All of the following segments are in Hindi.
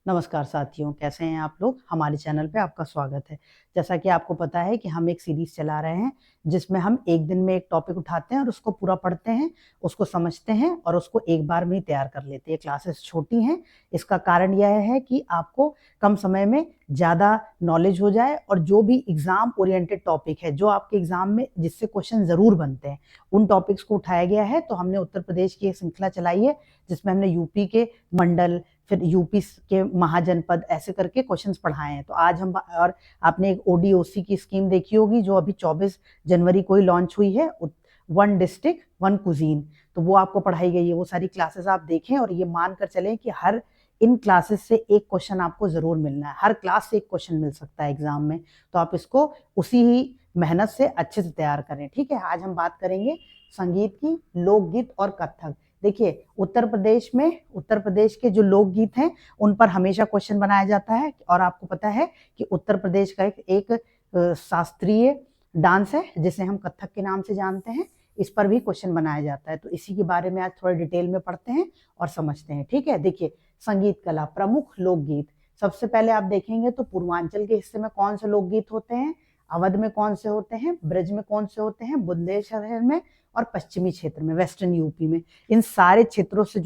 नमस्कार साथियों, कैसे हैं आप लोग। हमारे चैनल पे आपका स्वागत है। जैसा कि आपको पता है कि हम एक सीरीज चला रहे हैं जिसमें हम एक दिन में एक टॉपिक उठाते हैं और उसको पूरा पढ़ते हैं, उसको समझते हैं और उसको एक बार में ही तैयार कर लेते हैं। क्लासेस छोटी हैं, इसका कारण यह है कि आपको कम समय में ज़्यादा नॉलेज हो जाए और जो भी एग्जाम ओरिएंटेड टॉपिक है, जो आपके एग्जाम में जिससे क्वेश्चन ज़रूर बनते हैं, उन टॉपिक्स को उठाया गया है। तो हमने उत्तर प्रदेश की एक श्रृंखला चलाई है जिसमें हमने यूपी के मंडल, फिर यूपी के महाजनपद, ऐसे करके क्वेश्चंस पढ़ाए हैं। तो आज हम और आपने एक ओडीओसी की स्कीम देखी होगी जो अभी 24 जनवरी को ही लॉन्च हुई है, वन डिस्ट्रिक्ट वन कुजीन। तो वो आपको पढ़ाई गई है। वो सारी क्लासेस आप देखें और ये मान कर चलें कि हर इन क्लासेस से एक क्वेश्चन आपको जरूर मिलना है। हर क्लास से एक क्वेश्चन मिल सकता है एग्जाम में, तो आप इसको उसी ही मेहनत से अच्छे से तैयार करें। ठीक है, आज हम बात करेंगे संगीत की, लोकगीत और कथक। देखिए, उत्तर प्रदेश के जो लोकगीत हैं उन पर हमेशा क्वेश्चन बनाया जाता है। और आपको पता है कि उत्तर प्रदेश का एक शास्त्रीय डांस है जिसे हम कथक के नाम से जानते हैं, इस पर भी क्वेश्चन बनाया जाता है। तो इसी के बारे में आज थोड़ा डिटेल में पढ़ते हैं और समझते हैं। ठीक है, देखिए, संगीत कला, प्रमुख लोकगीत। सबसे पहले आप देखेंगे तो पूर्वांचल के हिस्से में कौन से लोकगीत होते हैं, अवध में कौन से होते हैं, ब्रज में कौन से होते हैं, बुंदेलखंड में और पश्चिमी क्षेत्र में, वेस्टर्न यूपी में। इन सारे क्षेत्रों से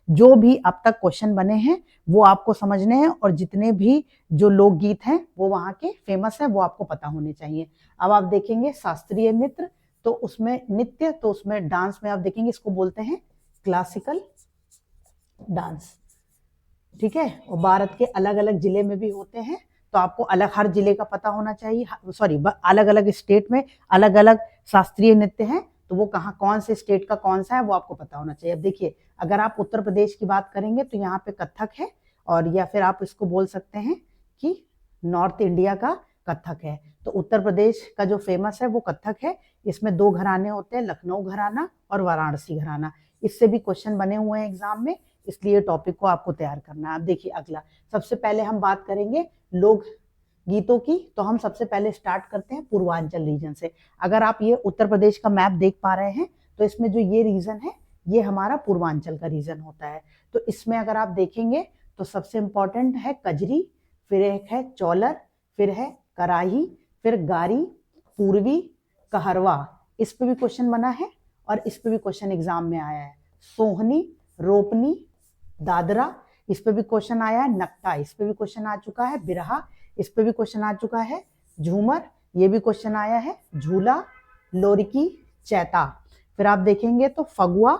जो भी अब तक क्वेश्चन बने हैं वो आपको समझने हैं, और जितने भी जो लोकगीत हैं वो वहाँ के फेमस है वो आपको पता होने चाहिए। अब आप देखेंगे शास्त्रीय नृत्य, तो उसमें डांस में आप देखेंगे इसको बोलते हैं क्लासिकल डांस। ठीक है, और भारत के अलग अलग जिले में भी होते हैं, तो आपको अलग हर जिले का पता होना चाहिए। सॉरी, अलग अलग स्टेट में अलग अलग शास्त्रीय नृत्य हैं, तो वो कहाँ, कौन से स्टेट का कौन सा है वो आपको पता होना चाहिए। अब देखिए, अगर आप उत्तर प्रदेश की बात करेंगे तो यहाँ पे कथक है, और या फिर आप इसको बोल सकते हैं कि नॉर्थ इंडिया का कथक है। तो उत्तर प्रदेश का जो फेमस है वो कथक है। इसमें दो घराने होते हैं, लखनऊ घराना और वाराणसी घराना। इससे भी क्वेश्चन बने हुए हैं एग्जाम में, इसलिए टॉपिक को आपको तैयार करना है। अब देखिए, अगला सबसे पहले हम बात करेंगे लोक गीतों की। तो हम सबसे पहले स्टार्ट करते हैं पूर्वांचल रीजन से। अगर आप ये उत्तर प्रदेश का मैप देख पा रहे हैं तो इसमें जो ये रीजन है ये हमारा पूर्वांचल का रीजन होता है। तो इसमें अगर आप देखेंगे तो सबसे इंपॉर्टेंट है कजरी, फिर एक है चौलर, फिर है कराही, फिर गारी, पूर्वी, कहरवा। इस पे भी क्वेश्चन बना है और इस पे भी क्वेश्चन एग्जाम में आया है। सोहनी, रोपनी, दादरा, इस पे भी क्वेश्चन आया है। नक्टा, इस पे भी क्वेश्चन आ चुका है। बिरहा, इस पे भी क्वेश्चन आ चुका है। झूमर, ये भी क्वेश्चन आया है। झूला, लोरिकी, चैता। फिर आप देखेंगे तो फगुआ,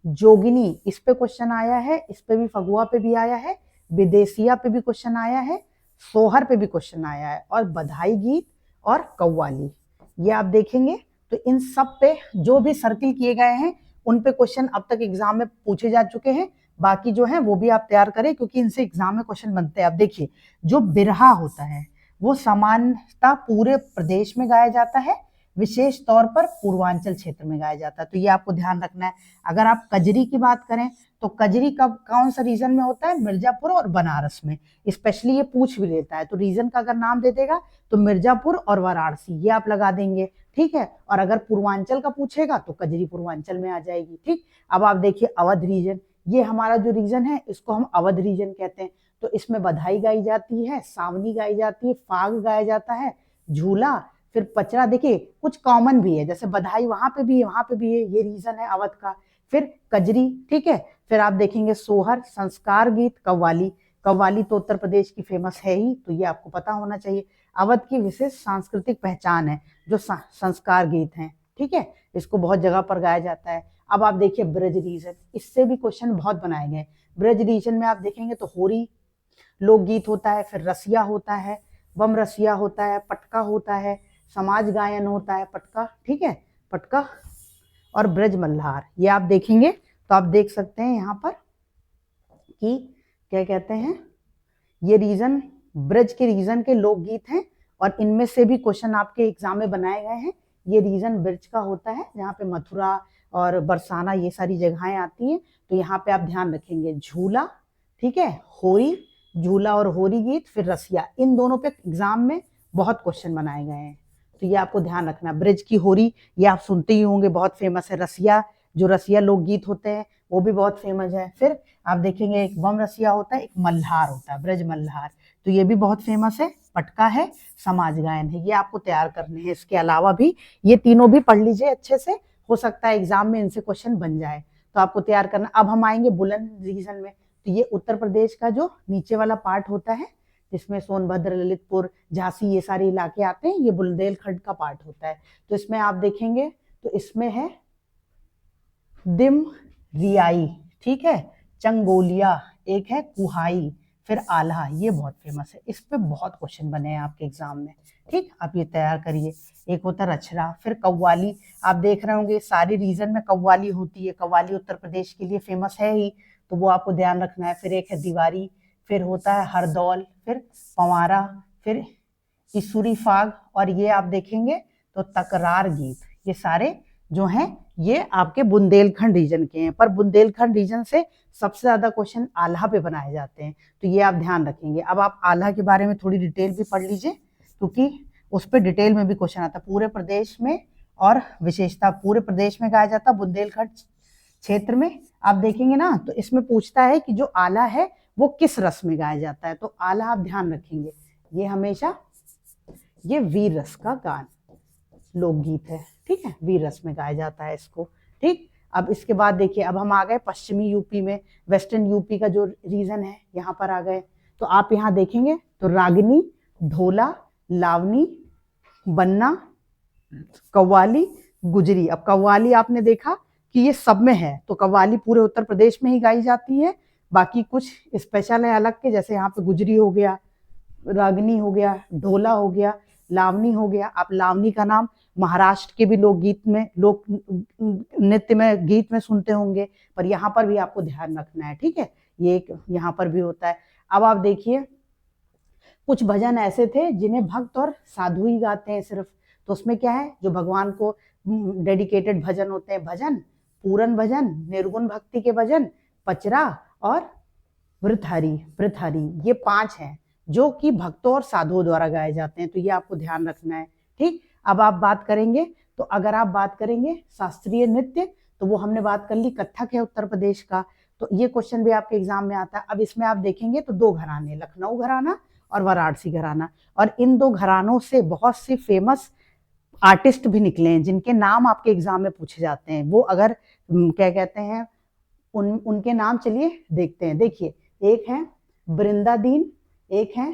जोगिनी, इस पे क्वेश्चन आया है। इस पे भी, फगुआ पे भी आया है। विदेशिया पे भी क्वेश्चन आया है। सोहर पे भी क्वेश्चन आया है। और बधाई गीत और कव्वाली, ये आप देखेंगे तो इन सब पे जो भी सर्किल किए गए हैं उन पे क्वेश्चन अब तक एग्जाम में पूछे जा चुके हैं। बाकी जो है वो भी आप तैयार करें क्योंकि इनसे एग्जाम में क्वेश्चन बनते हैं। अब देखिए, जो बिरहा होता है वो सामान्यतः पूरे प्रदेश में गाया जाता है, विशेष तौर पर पूर्वांचल क्षेत्र में गाया जाता है। तो ये आपको ध्यान रखना है। अगर आप कजरी की बात करें तो कजरी कब, कौन सा रीजन में होता है, मिर्जापुर और बनारस में। स्पेशली ये पूछ भी लेता है, तो रीजन का अगर नाम दे देगा तो मिर्जापुर और वाराणसी, ये आप लगा देंगे। ठीक है, और अगर पूर्वांचल का पूछेगा तो कजरी पूर्वांचल में आ जाएगी। ठीक, अब आप देखिए अवध रीजन, ये हमारा जो रीजन है इसको हम अवध रीजन कहते हैं। तो इसमें बधाई गाई जाती है, सावनी गाई जाती है, फाग गाया जाता है, झूला, फिर पचरा। देखिए कुछ कॉमन भी है, जैसे बधाई वहां पे भी है, वहां पे भी है, ये रीजन है अवध का। फिर कजरी, ठीक है। फिर आप देखेंगे सोहर, संस्कार गीत, कव्वाली। कव्वाली तो उत्तर प्रदेश की फेमस है ही, तो ये आपको पता होना चाहिए। अवध की विशेष सांस्कृतिक पहचान है जो संस्कार गीत हैं। ठीक है, इसको बहुत जगह पर गाया जाता है। अब आप देखिए ब्रज रीजन, इससे भी क्वेश्चन बहुत बनाए गए। ब्रज रीजन में आप देखेंगे तो होरी लोकगीत होता है, फिर रसिया होता है, बम रसिया होता है, पटका होता है, समाज गायन होता है, पटका। ठीक है, पटका और ब्रज मल्हार, ये आप देखेंगे तो आप देख सकते हैं यहाँ पर कि क्या कहते हैं, ये रीजन ब्रज के रीजन के लोकगीत हैं और इनमें से भी क्वेश्चन आपके एग्जाम में बनाए गए हैं। ये रीजन ब्रज का होता है जहाँ पे मथुरा और बरसाना ये सारी जगहें आती हैं। तो यहाँ पे आप ध्यान रखेंगे झूला, ठीक है, होरी, झूला और होरी गीत, फिर रसिया, इन दोनों पे एग्जाम में बहुत क्वेश्चन बनाए गए हैं। तो ये आपको ध्यान रखना। ब्रज की होरी ये आप सुनते ही होंगे, बहुत फेमस है। रसिया, जो रसिया लोकगीत होते हैं वो भी बहुत फेमस है। फिर आप देखेंगे एक बम रसिया होता है, एक मल्हार होता है, ब्रज मल्हार, तो ये भी बहुत फेमस है। पटका है, समाज गायन है, ये आपको तैयार करने हैं। इसके अलावा भी ये तीनों भी पढ़ लीजिए अच्छे से, हो सकता है एग्जाम में इनसे क्वेश्चन बन जाए, तो आपको तैयार करना। अब हम आएंगे बुलंद रीजन में, तो ये उत्तर प्रदेश का जो नीचे वाला पार्ट होता है, जिसमें सोनभद्र, ललितपुर, झांसी ये सारे इलाके आते हैं, ये बुंदेलखंड का पार्ट होता है। तो इसमें आप देखेंगे तो इसमें है दिम रियाई, ठीक है, चंगोलिया, एक है कुहाई, फिर आल्हा, ये बहुत फेमस है। इस पे बहुत क्वेश्चन बने हैं आपके एग्जाम में, ठीक, आप ये तैयार करिए। एक होता है रछरा, फिर कव्वाली, आप देख रहे होंगे सारी रीजन में कव्वाली होती है, कव्वाली उत्तर प्रदेश के लिए फेमस है ही, तो वो आपको ध्यान रखना है। फिर एक है दीवारी, फिर होता है हरदौल, फिर पंवारा, फिर इसूरी फाग, और ये आप देखेंगे तो तकरार गीत, ये सारे जो हैं ये आपके बुंदेलखंड रीजन के हैं। पर बुंदेलखंड रीजन से सबसे ज्यादा क्वेश्चन आल्हा पे बनाए जाते हैं, तो ये आप ध्यान रखेंगे। अब आप आल्हा के बारे में थोड़ी डिटेल भी पढ़ लीजिए, क्योंकि उस पर डिटेल में भी क्वेश्चन आता है पूरे प्रदेश में, और विशेषता पूरे प्रदेश में गाया जाता है, बुंदेलखंड क्षेत्र में आप देखेंगे ना, तो इसमें पूछता है कि जो आल्हा है वो किस रस में गाया जाता है। तो आल्हा आप ध्यान रखेंगे, ये हमेशा ये वीर रस का गान लोकगीत है, ठीक है, वीर रस में गाया जाता है इसको, ठीक। अब इसके बाद देखिए, अब हम आ गए पश्चिमी यूपी में, वेस्टर्न यूपी का जो रीजन है यहाँ पर आ गए। तो आप यहाँ देखेंगे तो रागिनी, ढोला, लावनी, बन्ना, कव्वाली, गुजरी। अब कव्वाली आपने देखा कि ये सब में है, तो कव्वाली पूरे उत्तर प्रदेश में ही गाई जाती है, बाकी कुछ स्पेशल है अलग के, जैसे यहाँ पे गुजरी हो गया, रागनी हो गया, ढोला हो गया, लावनी हो गया। आप लावनी का नाम महाराष्ट्र के भी लोकगीत में, लोक नृत्य में, गीत में सुनते होंगे, पर यहाँ पर भी आपको ध्यान रखना है, ठीक है, ये एक यहाँ पर भी होता है। अब आप देखिए कुछ भजन ऐसे थे जिन्हें भक्त और साधु ही गाते हैं सिर्फ, तो उसमें क्या है, जो भगवान को डेडिकेटेड भजन होते हैं, भजन, पूरन भजन, निर्गुण भक्ति के भजन, पचरा और वृथहरि, वृथहरि, ये 5 हैं जो कि भक्तों और साधुओं द्वारा गाए जाते हैं, तो ये आपको ध्यान रखना है, ठीक। अब आप बात करेंगे तो अगर आप बात करेंगे शास्त्रीय नृत्य, तो वो हमने बात कर ली, कथक है उत्तर प्रदेश का, तो ये क्वेश्चन भी आपके एग्जाम में आता है। अब इसमें आप देखेंगे तो 2 घराने, लखनऊ घराना और वाराणसी घराना, और इन 2 घरानों से बहुत सी फेमस आर्टिस्ट भी निकले हैं जिनके नाम आपके एग्जाम में पूछे जाते हैं। वो अगर क्या कहते हैं, उनके नाम चलिए देखते हैं। देखिए, एक है बृंदा दीन, एक है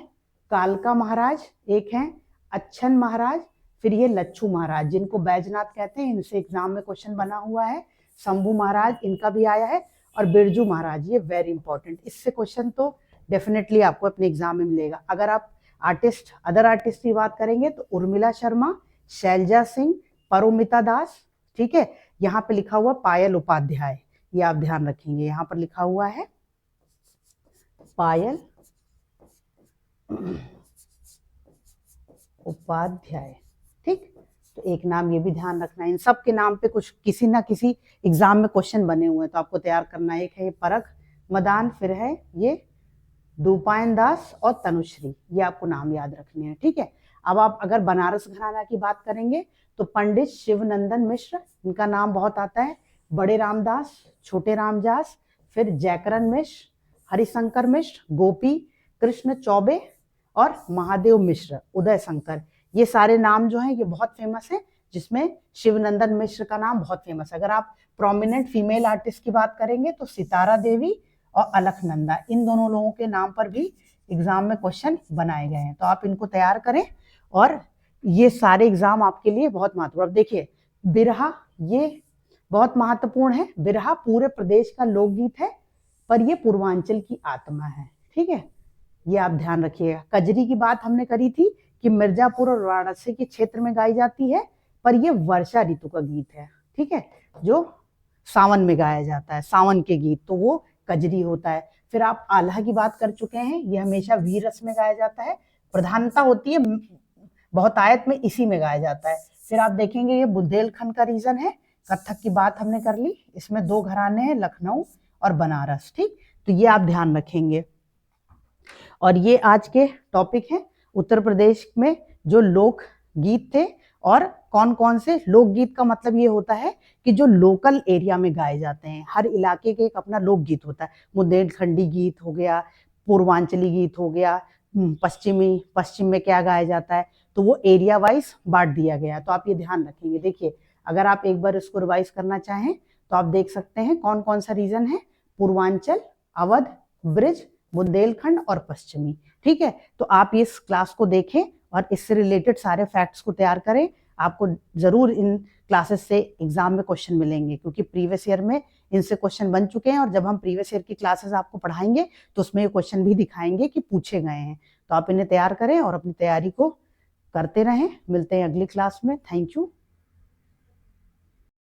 कालका महाराज, एक है अच्छन महाराज, फिर ये लच्छू महाराज जिनको बैजनाथ कहते हैं, इनसे एग्जाम में क्वेश्चन बना हुआ है। शंभू महाराज, इनका भी आया है, और बिरजू महाराज, ये वेरी इंपॉर्टेंट, इससे क्वेश्चन तो डेफिनेटली आपको अपने एग्जाम में मिलेगा। अगर आप आर्टिस्ट, अदर आर्टिस्ट की बात करेंगे तो उर्मिला शर्मा, शैलजा सिंह, परोमिता दास, ठीक है। यहाँ पे लिखा हुआ पायल उपाध्याय, ये आप ध्यान रखेंगे, यहाँ पर लिखा हुआ है पायल उपाध्याय, ठीक। तो एक नाम ये भी ध्यान रखना है, इन सब के नाम पे कुछ किसी ना किसी एग्जाम में क्वेश्चन बने हुए हैं, तो आपको तैयार करना है। एक है ये परख मदान, फिर है ये दूपायन दास और तनुश्री, ये आपको नाम याद रखने हैं, ठीक है। अब आप अगर बनारस घराना की बात करेंगे तो पंडित शिवनंदन मिश्र, इनका नाम बहुत आता है, बड़े रामदास, छोटे रामदास, फिर जयकरण मिश्र, हरिशंकर मिश्र, गोपी कृष्ण चौबे और महादेव मिश्र, उदय शंकर, ये सारे नाम जो हैं ये बहुत फेमस हैं, जिसमें शिवनंदन मिश्र का नाम बहुत फेमस है। अगर आप प्रोमिनेंट फीमेल आर्टिस्ट की बात करेंगे तो सितारा देवी और अलखनंदा, इन दोनों लोगों के नाम पर भी एग्जाम में क्वेश्चन बनाए गए हैं, तो आप इनको तैयार करें, और ये सारे एग्जाम आपके लिए बहुत महत्वपूर्ण। अब देखिए बिरहा, ये बहुत महत्वपूर्ण है, बिरहा पूरे प्रदेश का लोकगीत है, पर ये पूर्वांचल की आत्मा है, ठीक है, ये आप ध्यान रखिएगा। कजरी की बात हमने करी थी कि मिर्जापुर और वाराणसी के क्षेत्र में गाई जाती है, पर ये वर्षा ऋतु का गीत है, ठीक है, जो सावन में गाया जाता है, सावन के गीत, तो वो कजरी होता है। फिर आप आल्हा की बात कर चुके हैं, ये हमेशा वीर रस में गाया जाता है, प्रधानता होती है बहुतायत में, इसी में गाया जाता है। फिर आप देखेंगे ये बुंदेलखंड का रीजन है। कथक की बात हमने कर ली, इसमें 2 घराने हैं, लखनऊ और बनारस, ठीक, तो ये आप ध्यान रखेंगे। और ये आज के टॉपिक हैं उत्तर प्रदेश में जो लोक गीत थे और कौन कौन से लोकगीत का मतलब ये होता है कि जो लोकल एरिया में गाए जाते हैं। हर इलाके के एक अपना लोकगीत होता है। बुंदेलखंडी गीत हो गया, पूर्वांचली गीत हो गया, पश्चिम में क्या गाया जाता है, तो वो एरिया वाइज बांट दिया गया। तो आप ये ध्यान रखेंगे। देखिए, अगर आप एक बार इसको रिवाइज करना चाहें तो आप देख सकते हैं कौन कौन सा रीजन है, पूर्वांचल, अवध, ब्रिज, बुंदेलखंड और पश्चिमी। ठीक है, तो आप इस क्लास को देखें और इससे रिलेटेड सारे फैक्ट्स को तैयार करें। आपको जरूर इन क्लासेस से एग्जाम में क्वेश्चन मिलेंगे, क्योंकि प्रीवियस ईयर में इनसे क्वेश्चन बन चुके हैं, और जब हम प्रीवियस ईयर की क्लासेस आपको पढ़ाएंगे तो उसमें ये क्वेश्चन भी दिखाएंगे कि पूछे गए हैं। तो आप इन्हें तैयार करें और अपनी तैयारी को करते रहें। मिलते हैं अगली क्लास में। Thank you.